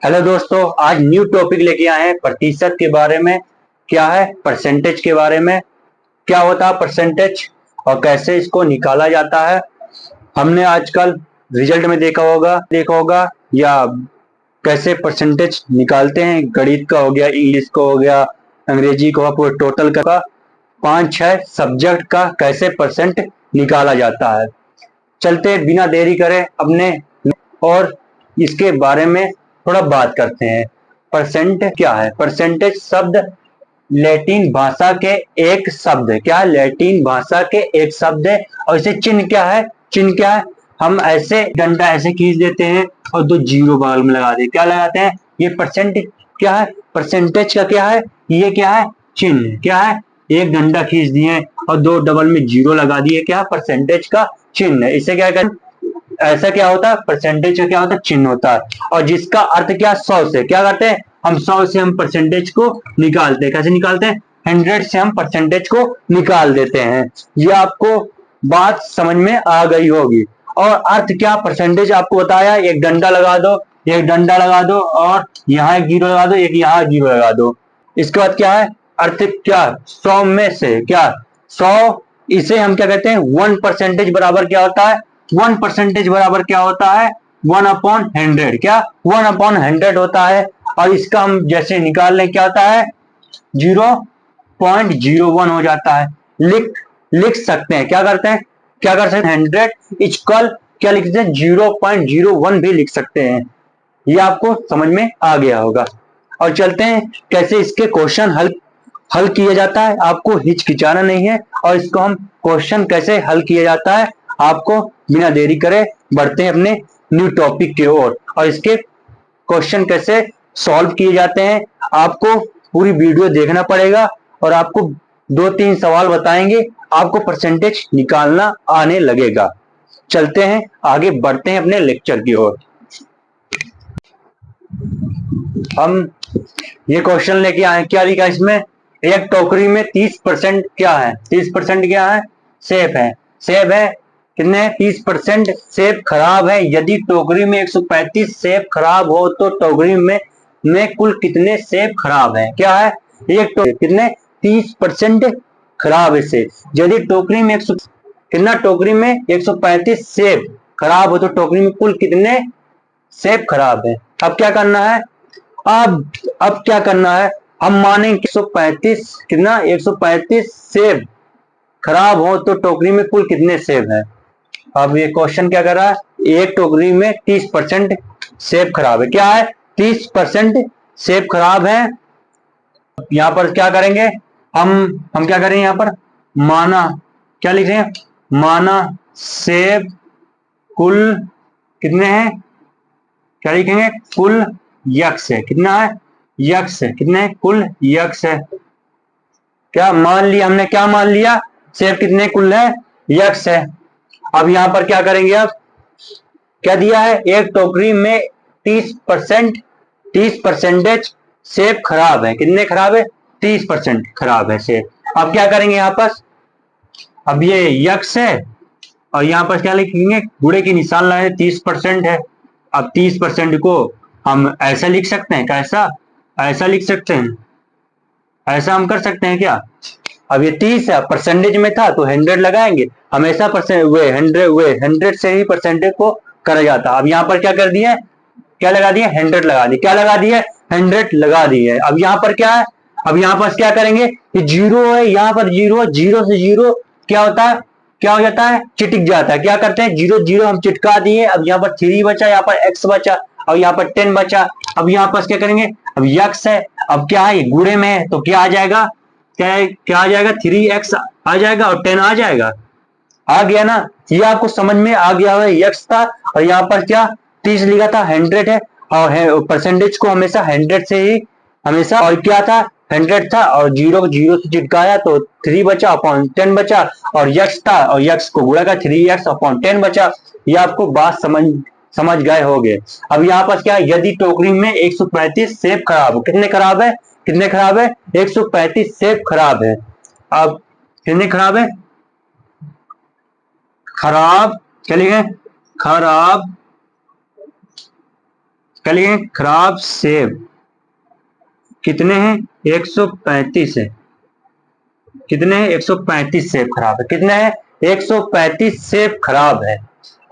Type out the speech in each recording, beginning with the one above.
Hello दोस्तों, आज new topic लेके आए हैं प्रतिशत के बारे में। क्या है परसेंटेज के बारे में, क्या होता है परसेंटेज और कैसे इसको निकाला जाता है। हमने आजकल रिजल्ट में देखा होगा या कैसे परसेंटेज निकालते हैं। गणित का हो गया, इंग्लिश का हो गया, अंग्रेजी का, पूरे टोटल का 5-6 सब्जेक्ट का कैसे परसेंट निकाला जाता है। चलते बिना देरी करे अपने और इसके बारे में थोड़ा बात करते हैं। परसेंट क्या है? परसेंटेज शब्द लैटिन भाषा के एक शब्द है। क्या है? लैटिन भाषा के एक शब्द है। और इसे चिन्ह क्या है? चिन्ह क्या है? हम ऐसे डंडा ऐसे खींच देते हैं और दो जीरो बगल में लगा देते, क्या लगाते हैं? ये परसेंट क्या है? परसेंटेज का क्या है? ये क्या है? चिन्ह। क्या है? एक डंडा खींच दिए और दो डबल में जीरो लगा दिए, क्या? परसेंटेज का चिन्ह है। इसे क्या कहते हैं? ऐसा क्या होता है? परसेंटेज का क्या होता है? चिन्ह होता है। और जिसका अर्थ क्या? 100 से क्या करते हैं हम? 100 से हम परसेंटेज को निकालते हैं। कैसे निकालते हैं? 100 से हम परसेंटेज को निकाल देते हैं। ये आपको बात समझ में आ गई होगी। और अर्थ क्या? परसेंटेज आपको बताया, एक डंडा लगा दो, एक डंडा लगा दो और यहाँ एक जीरो लगा दो, एक यहाँ जीरो लगा दो। इसके बाद क्या है? अर्थ क्या? 100 में से क्या? 100, इसे हम क्या कहते हैं? 1% बराबर क्या होता है? 1% बराबर क्या होता है? 1/100। क्या? 1/100 होता है। और इसका हम जैसे निकाल लें, क्या होता है? 0.01 हो जाता है। लिख सकते हैं, क्या करते हैं? क्या कर सकते हैं? 100 इक्वल क्या लिख सकते हैं? 0.01 भी लिख सकते हैं। ये आपको समझ में आ गया होगा। और चलते हैं कैसे इसके क्वेश्चन हल किया जाता है। आपको हिचकिचाना नहीं है। और इसको हम क्वेश्चन कैसे हल किया जाता है, आपको बिना देरी करे बढ़ते हैं अपने न्यू टॉपिक की ओर। और इसके क्वेश्चन कैसे सॉल्व किए जाते हैं, आपको पूरी वीडियो देखना पड़ेगा। और आपको 2-3 सवाल बताएंगे, आपको परसेंटेज निकालना आने लगेगा। चलते हैं आगे बढ़ते हैं अपने लेक्चर की ओर। हम ये क्वेश्चन लेके आए, क्या लिखा इसमें? एक टोकरी में 30% क्या है? 30% क्या है? सेब है। सेब है कितने? 30% सेब खराब है। यदि टोकरी में 135 सेब खराब हो तो टोकरी में कुल कितने सेब खराब है? क्या है? एक टोकरी कितने? 30% खराब है सेब। यदि टोकरी में 100 कितना? टोकरी में 135 सेब खराब हो तो टोकरी में कुल कितने सेब खराब है? अब क्या करना है? अब क्या करना है? हम मानेंगे 135 कितना? 135 सेब खराब हो तो टोकरी में कुल कितने सेब है? अब ये क्वेश्चन क्या कर रहा है? एक टोकरी में 30% सेब खराब है। क्या है? 30% सेब खराब है। यहां पर क्या करेंगे हम क्या करेंगे? यहां पर माना, क्या लिख रहे हैं? माना सेब कुल कितने हैं? क्या लिखेंगे? कुल यक्स है। कितना है? यक्स है। कितने? कुल यक्स है। क्या मान लिया हमने? क्या मान लिया? सेब कितने कुल है? यक्स है। अब यहां पर क्या करेंगे? अब क्या दिया है? एक टोकरी में 30% सेब खराब है। कितने खराब है? 30% खराब है सेब। अब क्या करेंगे यहां पर? अब ये यक्स है और यहां पर क्या लिखेंगे? गुणे की निशान लगाए, 30% है। अब 30% को हम ऐसा लिख सकते हैं। कैसा? ऐसा लिख सकते हैं। ऐसा हम कर सकते हैं क्या? अब ये 30 है, परसेंटेज में था तो 100 लगाएंगे। हमेशा परसेंट वे 100 से ही परसेंटेज को करा जाता। अब यहाँ पर क्या कर दिए? क्या लगा दिए? 100 लगा दिए। क्या लगा दिए? 100 लगा दिए। अब यहाँ पर क्या है? अब यहाँ पर क्या करेंगे? ये जीरो है, यहाँ पर जीरो, जीरो से जीरो क्या होता है? क्या हो जाता है? चिटक जाता है। क्या करते हैं? जीरो जीरो हम चिटका दिए। अब यहाँ पर 3 बचा, यहाँ पर x बचा और यहाँ पर 10 बचा। अब यहाँ पर क्या करेंगे? अब यक्स है, अब क्या है? गुणे में है तो क्या आ जाएगा? क्या आ जाएगा? 3x आ जाएगा और 10 आ जाएगा। आ गया ना? ये आपको समझ में आ गया है। यक्स था और यहाँ पर क्या 30 लिखा था, 100 है। और परसेंटेज को हमेशा 100 से ही हमेशा, और क्या था? 100 था और जीरो जीरो से चिटकाया तो 3 बचा अपॉन 10 बचा। और यक्स था और यक्स को गुणा का 3x अपॉन 10 बचा। ये आपको बात समझ गए होंगे। अब यहाँ पर क्या? यदि टोकरी में 135 सेब खराब हो, कितने खराब है? कितने खराब है? 135 सेब खराब है। अब कितने खराब है? खराब, क्या लिखे? खराब क्या लिखेंगे, खराब सेब कितने हैं, 135 है। कितने हैं, 135 सेब खराब है। कितने हैं, 135 सेब खराब है।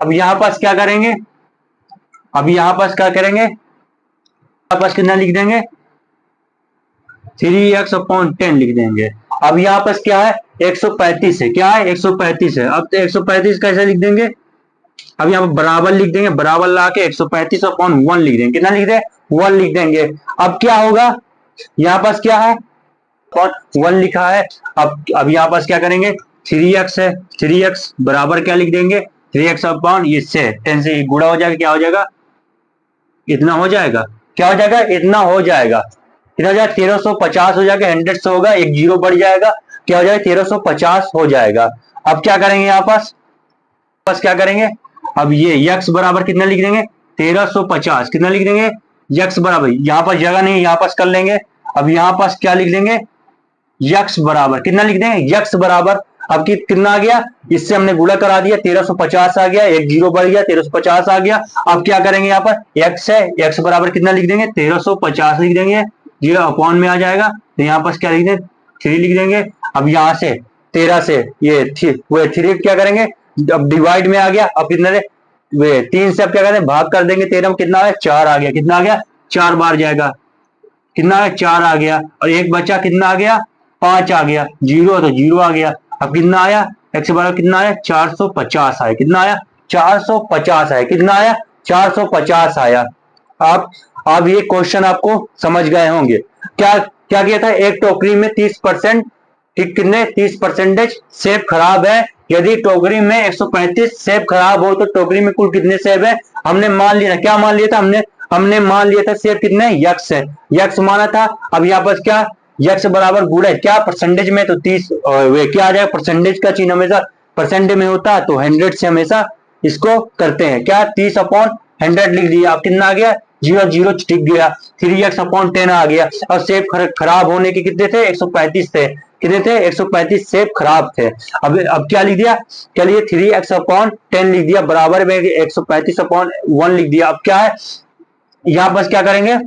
अब यहां पास क्या करेंगे, अब यहां पास क्या करेंगे, यहां पास कितना लिख देंगे, 3x/10 लिख देंगे। अब यहाँ पास क्या है, 135 है। क्या है, 135 है। अब तो 135 कैसे लिख देंगे, अब यहाँ पर बराबर लिख देंगे, बराबर ला के 135/1 लिख देंगे। कितना लिख दें, 1 लिख देंगे। अब क्या होगा, यहाँ पास क्या है, 1 लिखा है। अब यहाँ पास क्या करेंगे, 3x है, 3x बराबर क्या लिख देंगे, 3x/, इससे 10 से गुणा हो जाएगा, क्या हो जाएगा, इतना हो जाएगा। क्या हो जाएगा, इतना हो जाएगा। कितना हो जाएगा, 1350 हो जाएगा। 100 से होगा, एक जीरो बढ़ जाएगा, क्या हो जाएगा, 1350 हो जाएगा। अब क्या करेंगे, यहाँ पास क्या करेंगे, अब ये x बराबर कितना लिख देंगे, 1350। कितना लिख देंगे, x बराबर, यहाँ पास जगह नहीं, यहाँ पास कर लेंगे। अब यहाँ पास क्या लिख देंगे, x बराबर कितना लिख देंगे, x बराबर, अब कितना आ गया, इससे हमने गुणा करा दिया, 1350 आ गया, एक जीरो बढ़ गया, 1350 आ गया। अब क्या करेंगे, यहाँ पर x है, x बराबर कितना लिख देंगे, 1350 लिख देंगे, जीरो अपॉन में आ जाएगा, तो यहाँ पर क्या लिख देंगे, 3 लिख देंगे। अब यहाँ से 13 से ये 3 क्या करेंगे, अब डिवाइड में आ गया। अब कितना दे, वे 3 से अब क्या करें, भाग कर देंगे। 13 में कितना है, 4 आ गया। कितना आ गया, 4 बार जाएगा। कितना है, 4 आ गया। और एक बचा, कितना आ गया, 5 आ गया। जीरो तो जीरो आ गया। अब कितना आया, x बराबर कितना आया, 450 आया। कितना आया, 450 आया। कितना आया, 450 आया। आप अब ये क्वेश्चन आपको समझ गए होंगे। क्या क्या किया था, एक टोकरी में 30%, ठीक, कितने 30% सेब खराब है। यदि टोकरी में 135 सेब खराब हो तो टोकरी में कुल कितने सेब है, हमने मान लिया। क्या मान लिया था, हमने मान लिया था सेब कितने, यक्स है, यक्स माना था। अब यहाँ पर क्या, यक्स बराबर गुणा क्या परसेंटेज में, तो 30 वे क्या आ जाएगा, परसेंटेज का चिन्ह हमेशा परसेंटेज में होता है, तो 100 से हमेशा इसको करते हैं। क्या, 30/100 लिख दिया। अब कितना आ गया, 0 0 टिक गया, 3x/10 आ गया। और सेब खराब होने के कितने थे, 135 थे। कितने थे, 135 सेब खराब थे। अब क्या लिख दिया, क्या लिखिए, 3x/10 लिख दिया, बराबर में 135/1 लिख दिया। अब क्या है, यहाँ पर क्या करेंगे,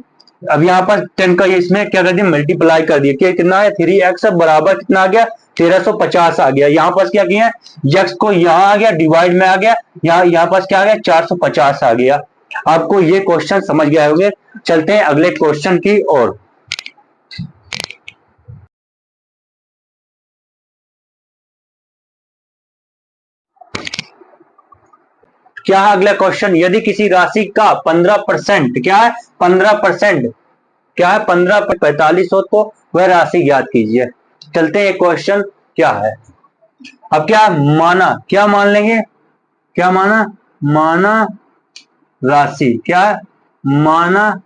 अब यहाँ पर 10 का इसमें क्या कर दिया, मल्टीप्लाई कर दिया। कितना है, 3x बराबर कितना आ गया, 1350 आ गया। यहाँ पर क्या किया, x को यहाँ आ गया, डिवाइड में आ गया, यहाँ पर क्या आ गया, 450 आ गया। आपको ये क्वेश्चन समझ गए होंगे। चलते हैं अगले क्वेश्चन की ओर। क्या है अगला क्वेश्चन, यदि किसी राशि का 15%, क्या है 15%, क्या है 15/45 हो तो वह राशि ज्ञात कीजिए। चलते हैं क्वेश्चन क्या है। अब क्या माना, क्या मान लेंगे, क्या माना, माना राशि, क्या माना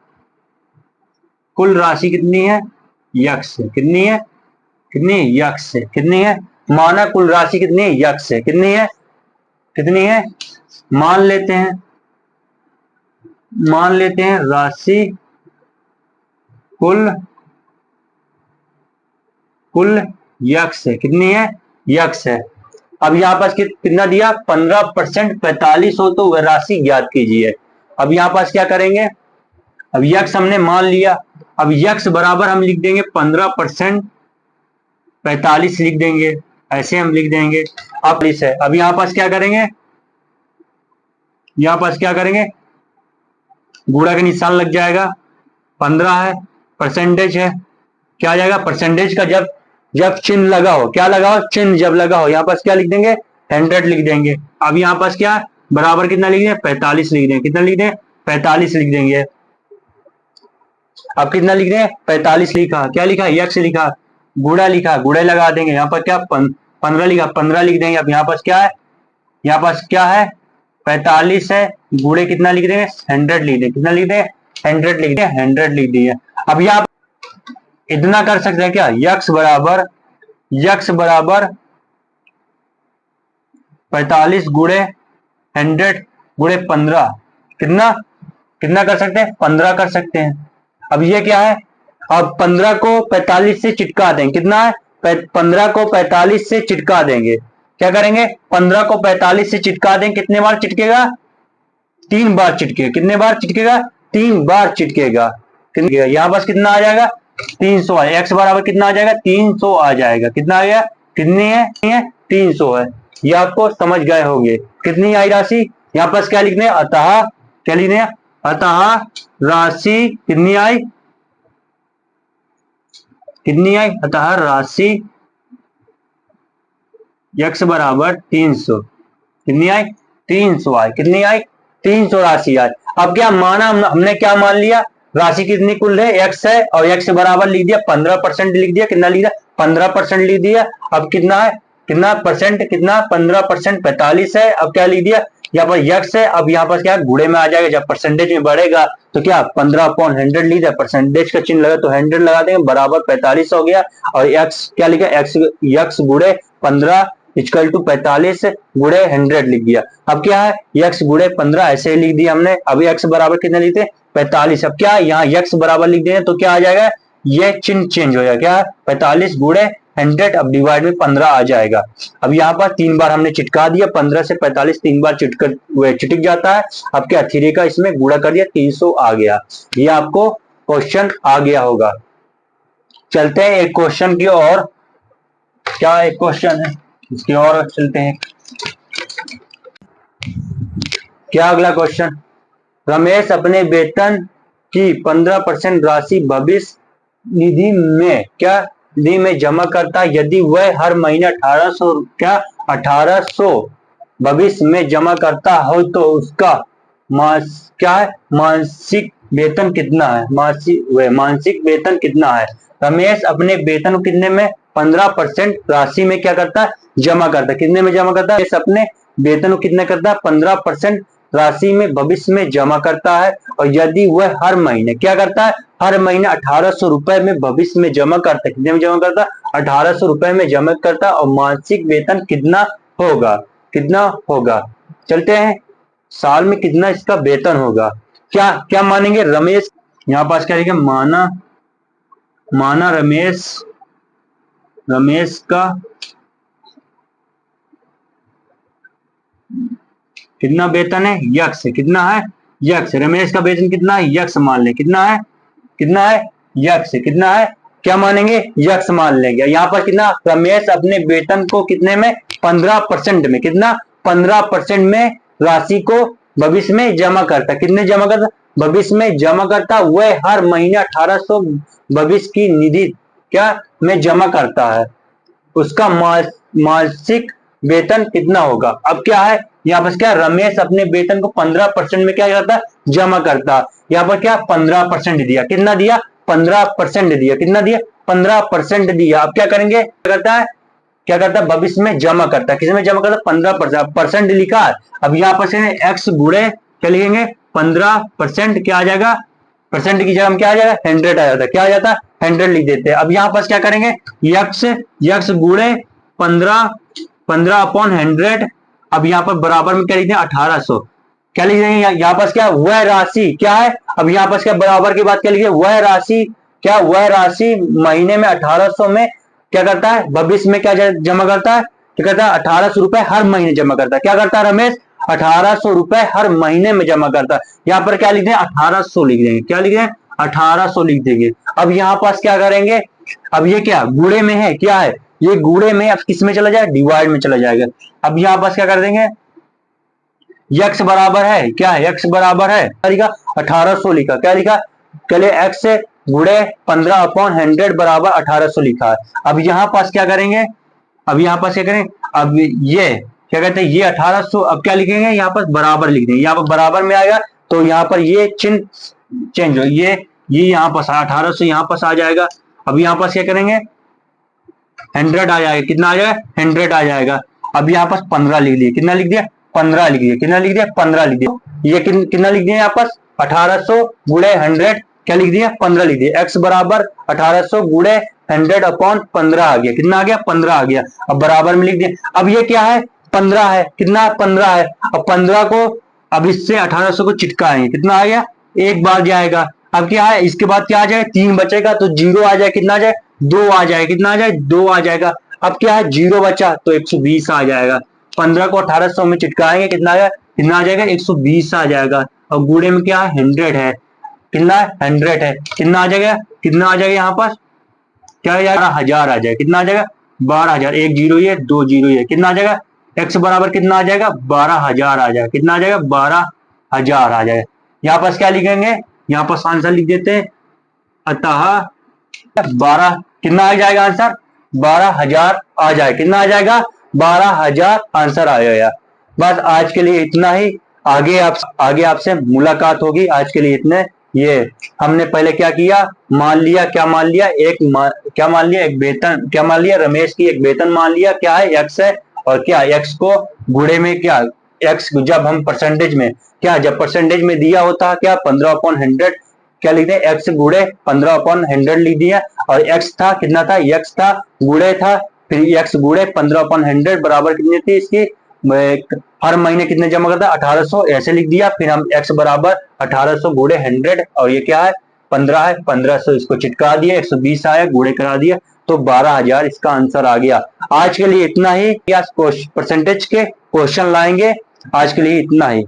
कुल राशि कितनी है, यक्स है। कितनी है, कितनी, यक्स है। कितनी है, माना कुल राशि कितनी है, यक्स है। कितनी है, कितनी है, मान लेते हैं, मान लेते हैं राशि कुल कुल यक्स है। कितनी है, यक्स है। अब यहाँ पास कितना दिया, 15% 45 हो तो वह राशि ज्ञात कीजिए। अब यहाँ पास क्या करेंगे, अब यक्स हमने मान लिया। अब यक्स बराबर हम लिख देंगे 15% 45 लिख देंगे, ऐसे हम लिख देंगे। अब है, अब यहाँ पास क्या करेंगे, यहाँ पास क्या करेंगे, गुणा का निशान लग जाएगा। 15 है, परसेंटेज है, क्या आ जाएगा, परसेंटेज का जब जब चिन्ह लगा हो, क्या लगा हो, चिन्ह जब लगा हो, यहाँ पास क्या लिख देंगे, 100 लिख देंगे। अब यहाँ पास क्या बराबर कितना लिख देंगे, 45 लिख देंगे। कितना लिख दें, 45 लिख देंगे। अब कितना लिख दें, 45 लिखा, क्या लिखा, यक्स लिखा, गुणा लिखा, गुणे लगा देंगे। यहाँ पर क्या 15 लिखा, 15 लिख देंगे। अब यहाँ पास क्या है, यहाँ पास क्या है, 45 है, गुणे कितना लिख देंगे, 100 लिख देंगे। कितना लिख दें, 100 लिख दें, 100 लिख दिए। अब यहाँ इतना कर सकते हैं क्या, यक्स बराबर 45 गुणे 100 गुणे 15, कितना कितना कर सकते हैं, 15 कर सकते हैं। अब ये क्या है, अब 15 को 45 से चिटका देंगे। कितना है, 15 को 45 से चिटका देंगे। क्या करेंगे, 15 को 45 से चिटका देंगे। कितने बार चिटकेगा, 3 बार चिटकेगा। कितने बार चिटकेगा, 3 बार चिटकेगा। यहाँ पास कितना आ जाएगा 300 है। x बराबर कितना आ जाएगा 300 आ जाएगा। कितना आ गया, कितनी है 300 है। ये आपको समझ गए होंगे। कितनी आई राशि, यहाँ पास क्या लिखने, अतः क्या लिखने, अतः राशि कितनी आई, कितनी आई, अतः राशि x बराबर 300, कितनी आई 300 आई। कितनी आई 300 राशि आई। अब क्या माना हमने क्या मान लिया, राशि कितनी कुल है x है, और x बराबर लिख दिया 15% लिख दिया। कितना लिख दिया 15% लिख दिया। अब कितना है, कितना परसेंट, कितना 15% 45 है। अब क्या लिख दिया, यहाँ पर x है, अब यहाँ पर क्या गुणे में आ जाएगा, जब परसेंटेज में बढ़ेगा तो क्या 15/100 लिख दिया, परसेंटेज का चिन्ह लगा तो 100 लगा देंगे, बराबर 45 हो गया। और x क्या लिखा, x गुणे 15 इक्वल टू 45 गुणे 100 लिख दिया। अब क्या है x गुणे 15 ऐसे ही लिख दिया हमने। अभी x बराबर कितने लिखते 45। अब क्या यहाँ x बराबर लिख दें तो क्या आ जाएगा, ये चिन्ह चेंज हो जाएगा, क्या 45 गुणे 100, अब डिवाइड में 15 आ जाएगा। अब यहाँ पर 3 बार हमने चिटका दिया, 15 से 45 3 बार चिटक जाता है। अब क्या 3 का इसमें गुणा कर दिया 300 आ गया। ये आपको क्वेश्चन आ गया होगा। चलते हैं एक क्वेश्चन की और। क्या एक क्वेश्चन है इसकी और चलते हैं। क्या अगला क्वेश्चन, रमेश अपने वेतन की 15% राशि भविष्य निधि में क्या निधि में जमा करता है। यदि वह हर महीने 1800 भविष्य में जमा करता हो तो उसका मासिक वेतन कितना है, मासिक वेतन कितना है। रमेश अपने वेतन कितने में 15% राशि में क्या करता है जमा करता है। कितने में जमा करता है, अपने वेतन को कितने करता है 15% राशि में भविष्य में जमा करता है। और यदि वह हर महीने क्या करता है, हर महीने 1800 रुपए में भविष्य में जमा करता है। कितने में जमा करता है 1800 रुपए में जमा करता है। और मासिक वेतन कितना होगा, कितना होगा। चलते हैं साल में कितना इसका वेतन होगा। क्या क्या मानेंगे, रमेश यहाँ पास क्या लिखेंगे, माना रमेश का कितना वेतन है यक्स, कितना है यक्स। रमेश का वेतन कितना है यक्स मान ले, कितना है यक्स, कितना है क्या मानेंगे यक्स मान लेंगे। यहाँ पर कितना, रमेश अपने वेतन को कितने में 15% में, कितना 15% में राशि को भविष्य में जमा करता। कितने जमा करता, भविष्य में जमा करता। वह हर महीने 1800 भविष्य की निधि क्या में जमा करता है। उसका मासिक वेतन कितना होगा। अब क्या है यहाँ पर क्या, रमेश अपने वेतन को 15% में क्या करता जमा करता। यहाँ पर क्या 15% दिया, कितना दिया 15% दिया, कितना दिया 15% दिया। अब क्या करेंगे, क्या करता है भविष्य में जमा करता है। किसमें जमा करता 15% लिखा है। अब यहाँ पर एक्स गुणे क्या लिखेंगे 15%, क्या आ जाएगा परसेंट की जगह क्या आ जाएगा 100 आ जाता है। क्या आ जाता है 100 लिख देते हैं। अब यहाँ पर क्या करेंगे यक्स गुणे 15/100। अब यहाँ पर बराबर में क्या लिखते हैं 1800, क्या लिख देंगे यहाँ पर क्या वह राशि क्या है। अब यहाँ पर क्या बराबर की बात क्या लिखिए, वह राशि क्या, वह राशि महीने में 1800 में क्या करता है भविष्य में क्या जमा करता है, क्या करता है 1800 रुपए हर महीने जमा करता है। क्या करता है रमेश 1800 रुपए हर महीने में जमा करता है। यहाँ पर क्या लिख दें 1800 लिख देंगे, क्या लिख दें 1800 लिख देंगे। अब यहाँ पास क्या करेंगे, अब ये क्या गुणे में है, क्या है ये गुणे में, अब किस में चला जाए डिवाइड में चला जाएगा। अब यहाँ पास क्या कर देंगे यक्स बराबर है, क्या है यक्स बराबर है लिखा 1800 लिखा, क्या लिखा चलिए एक्स गुणे 15/100 बराबर 1800 लिखा है। अब यहाँ पास क्या करेंगे, अब यहाँ पास क्या करें, अब ये क्या कहते हैं ये 1800, अब क्या लिखेंगे यहाँ पर बराबर लिख देंगे। यहाँ पर बराबर में आएगा तो यहाँ पर ये चिन्ह चेंज हो, ये यहाँ पास 1800 यहाँ पास आ जाएगा। अब यहाँ पास क्या करेंगे 100 आ जाएगा, कितना आ जाएगा 100 आ जाएगा। अब यहाँ पास 15 लिख दिया, कितना लिख दिया 15 लिख दिया, कितना लिख दिया 15 लिख दिया। ये कितना लिख दिया यहाँ पास 1800 गुणे 100 क्या लिख दिया 15 लिख दिया। एक्स बराबर 1800 गुणे 100/15 आ गया, कितना आ गया 15 आ गया। अब बराबर में लिख दिया। अब ये क्या है 15 है, कितना 15 है। अब 15 को अब इससे 1800 को चिटकाएंगे, कितना आ गया एक बार जाएगा। अब क्या है इसके बाद क्या आ जाएगा 3 बचेगा तो 0 आ जाए, कितना आ जाए 2 आ जाए, कितना आ जाए 2 आ जाएगा। अब क्या है 0 बचा तो 120 आ जाएगा। 15 को 1800 में चिटकाएंगे, कितना आ जाएगा 120 आ जाएगा। और गुणे में क्या है 100 है, कितना है 100 है, कितना आ जाएगा, कितना आ जाएगा यहाँ पर, क्या आ जाएगा 12,000 आ जाएगा, कितना आ जाएगा 12,000, एक जीरो ये 2 जीरो ये, कितना आ जाएगा x बराबर कितना आ जाएगा 12,000 आ जाएगा, कितना आ जाएगा 12,000 आ जाएगा। यहाँ पर क्या लिखेंगे, यहाँ पर आंसर लिख देते हैं, अतः 12 कितना आ जाएगा आंसर 12,000 आ जाएगा, कितना आ जाएगा 12,000 आंसर आएगा। बस आज के लिए इतना ही, आगे आपसे मुलाकात होगी। आज के लिए इतने, ये हमने पहले क्या किया, मान लिया, क्या मान लिया, क्या मान लिया, एक वेतन, क्या मान लिया, रमेश की एक वेतन मान लिया, क्या है x है, और क्या x को गुणे में, क्या x जब हम परसेंटेज में, क्या जब परसेंटेज में दिया होता है क्या 15/100, क्या लिखते हैं x गुणे 15/100 लिख दिया, और x था कितना था, x था गुणे था, फिर x गुणे 15/100 बराबर कितनी थी इसकी, हर महीने कितने जमा करता है 1800, ऐसे लिख दिया। फिर हम x बराबर 1800 गुणे 100, और ये क्या है 15 है, 1500 इसको चिटका दिया, 120 आया, गुणे करा दिया, तो 12,000 इसका आंसर आ गया। आज के लिए इतना ही, परसेंटेज के क्वेश्चन लाएंगे। आज के लिए इतना ही।